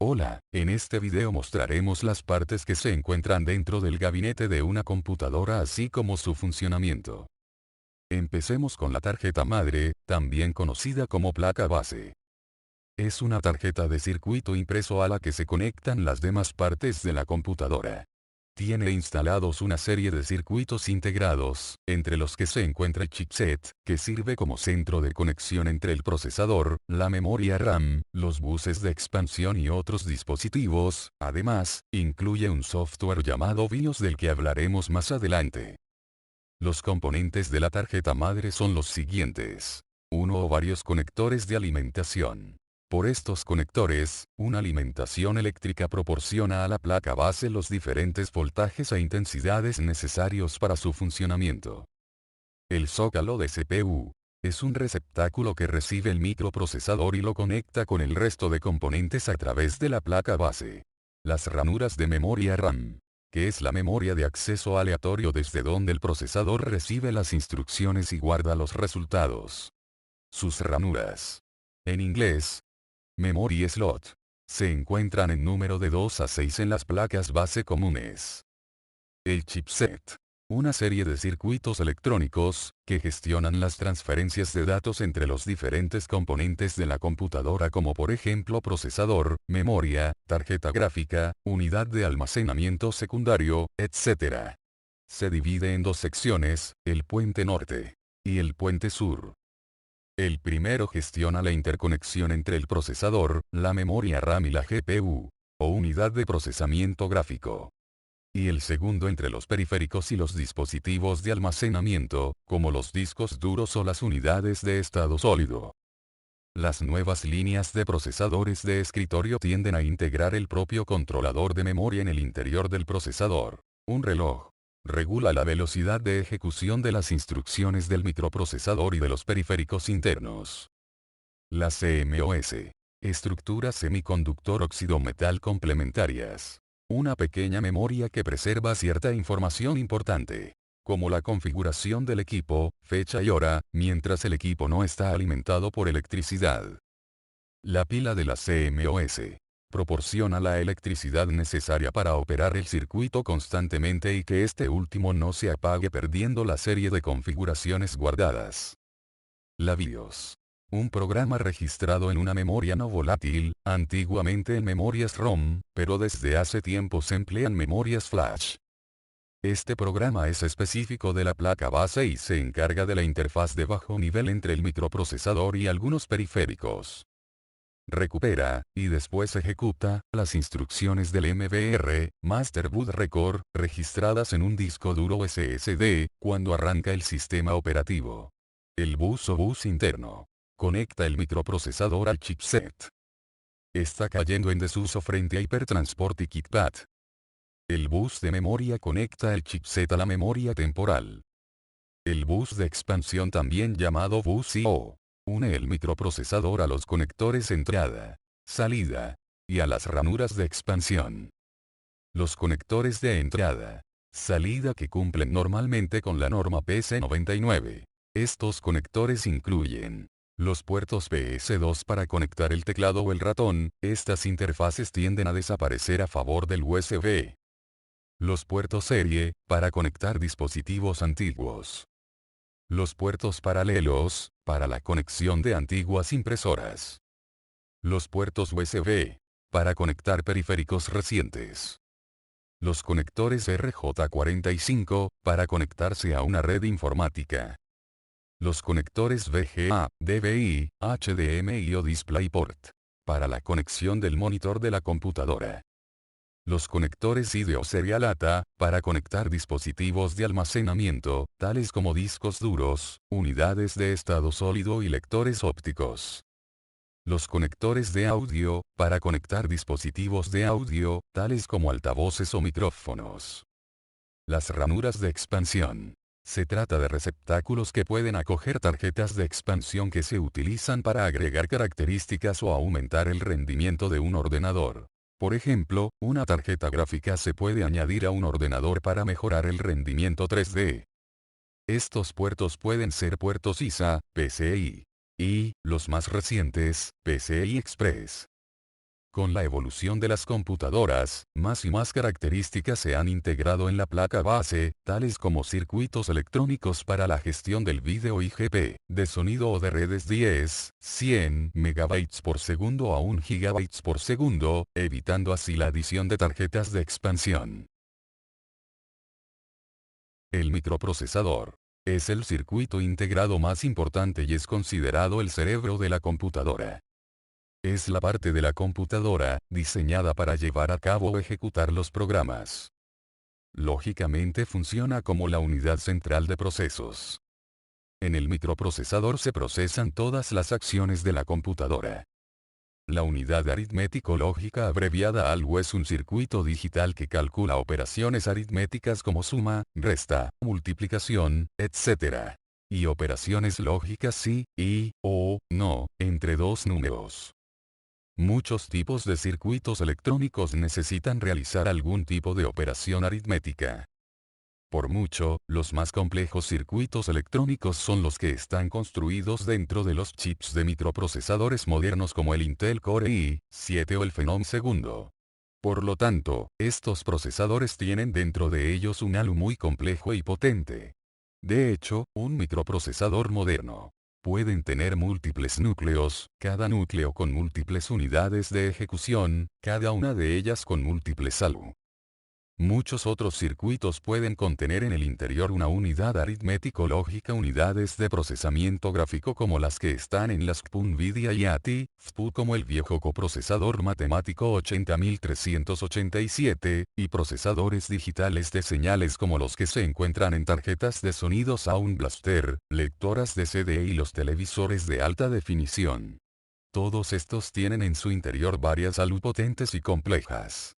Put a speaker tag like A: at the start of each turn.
A: Hola, en este video mostraremos las partes que se encuentran dentro del gabinete de una computadora así como su funcionamiento. Empecemos con la tarjeta madre, también conocida como placa base. Es una tarjeta de circuito impreso a la que se conectan las demás partes de la computadora. Tiene instalados una serie de circuitos integrados, entre los que se encuentra el chipset, que sirve como centro de conexión entre el procesador, la memoria RAM, los buses de expansión y otros dispositivos. Además, incluye un software llamado BIOS del que hablaremos más adelante. Los componentes de la tarjeta madre son los siguientes. Uno o varios conectores de alimentación. Por estos conectores, una alimentación eléctrica proporciona a la placa base los diferentes voltajes e intensidades necesarios para su funcionamiento. El zócalo de CPU. Es un receptáculo que recibe el microprocesador y lo conecta con el resto de componentes a través de la placa base. Las ranuras de memoria RAM, que es la memoria de acceso aleatorio desde donde el procesador recibe las instrucciones y guarda los resultados. Sus ranuras. En inglés, memory slot. Se encuentran en número de 2 a 6 en las placas base comunes. El chipset. Una serie de circuitos electrónicos, que gestionan las transferencias de datos entre los diferentes componentes de la computadora como por ejemplo procesador, memoria, tarjeta gráfica, unidad de almacenamiento secundario, etc. Se divide en dos secciones, el puente norte y el puente sur. El primero gestiona la interconexión entre el procesador, la memoria RAM y la GPU, o unidad de procesamiento gráfico. Y el segundo entre los periféricos y los dispositivos de almacenamiento, como los discos duros o las unidades de estado sólido. Las nuevas líneas de procesadores de escritorio tienden a integrar el propio controlador de memoria en el interior del procesador. Un reloj regula la velocidad de ejecución de las instrucciones del microprocesador y de los periféricos internos. La CMOS. Estructuras semiconductor óxido metal complementarias. Una pequeña memoria que preserva cierta información importante, como la configuración del equipo, fecha y hora, mientras el equipo no está alimentado por electricidad. La pila de la CMOS proporciona la electricidad necesaria para operar el circuito constantemente y que este último no se apague perdiendo la serie de configuraciones guardadas. La BIOS. Un programa registrado en una memoria no volátil, antiguamente en memorias ROM, pero desde hace tiempo se emplean memorias flash. Este programa es específico de la placa base y se encarga de la interfaz de bajo nivel entre el microprocesador y algunos periféricos. Recupera, y después ejecuta, las instrucciones del MBR, Master Boot Record, registradas en un disco duro SSD, cuando arranca el sistema operativo. El bus o bus interno. Conecta el microprocesador al chipset. Está cayendo en desuso frente a Hypertransport y KitKat. El bus de memoria conecta el chipset a la memoria temporal. El bus de expansión, también llamado bus I/O, une el microprocesador a los conectores entrada, salida, y a las ranuras de expansión. Los conectores de entrada, salida que cumplen normalmente con la norma PC99. Estos conectores incluyen los puertos PS2 para conectar el teclado o el ratón. Estas interfaces tienden a desaparecer a favor del USB. Los puertos serie, para conectar dispositivos antiguos. Los puertos paralelos, para la conexión de antiguas impresoras. Los puertos USB, para conectar periféricos recientes. Los conectores RJ45, para conectarse a una red informática. Los conectores VGA, DVI, HDMI o DisplayPort, para la conexión del monitor de la computadora. Los conectores ID o serial ATA, para conectar dispositivos de almacenamiento, tales como discos duros, unidades de estado sólido y lectores ópticos. Los conectores de audio, para conectar dispositivos de audio, tales como altavoces o micrófonos. Las ranuras de expansión. Se trata de receptáculos que pueden acoger tarjetas de expansión que se utilizan para agregar características o aumentar el rendimiento de un ordenador. Por ejemplo, una tarjeta gráfica se puede añadir a un ordenador para mejorar el rendimiento 3D. Estos puertos pueden ser puertos ISA, PCI, y, los más recientes, PCI Express. Con la evolución de las computadoras, más y más características se han integrado en la placa base, tales como circuitos electrónicos para la gestión del vídeo IGP, de sonido o de redes 10, 100 megabytes por segundo a 1 gigabytes por segundo, evitando así la adición de tarjetas de expansión. El microprocesador es el circuito integrado más importante y es considerado el cerebro de la computadora. Es la parte de la computadora, diseñada para llevar a cabo o ejecutar los programas. Lógicamente funciona como la unidad central de procesos. En el microprocesador se procesan todas las acciones de la computadora. La unidad aritmético-lógica abreviada ALU es un circuito digital que calcula operaciones aritméticas como suma, resta, multiplicación, etc. Y operaciones lógicas sí, y, o, no, entre dos números. Muchos tipos de circuitos electrónicos necesitan realizar algún tipo de operación aritmética. Por mucho, los más complejos circuitos electrónicos son los que están construidos dentro de los chips de microprocesadores modernos como el Intel Core i7 o el Phenom II. Por lo tanto, estos procesadores tienen dentro de ellos un ALU muy complejo y potente. De hecho, un microprocesador moderno pueden tener múltiples núcleos, cada núcleo con múltiples unidades de ejecución, cada una de ellas con múltiples ALU. Muchos otros circuitos pueden contener en el interior una unidad aritmético-lógica, unidades de procesamiento gráfico como las que están en las CPU NVIDIA y ATI, FPU como el viejo coprocesador matemático 80387, y procesadores digitales de señales como los que se encuentran en tarjetas de sonido Sound Blaster, lectoras de CD y los televisores de alta definición. Todos estos tienen en su interior varias ALU potentes y complejas.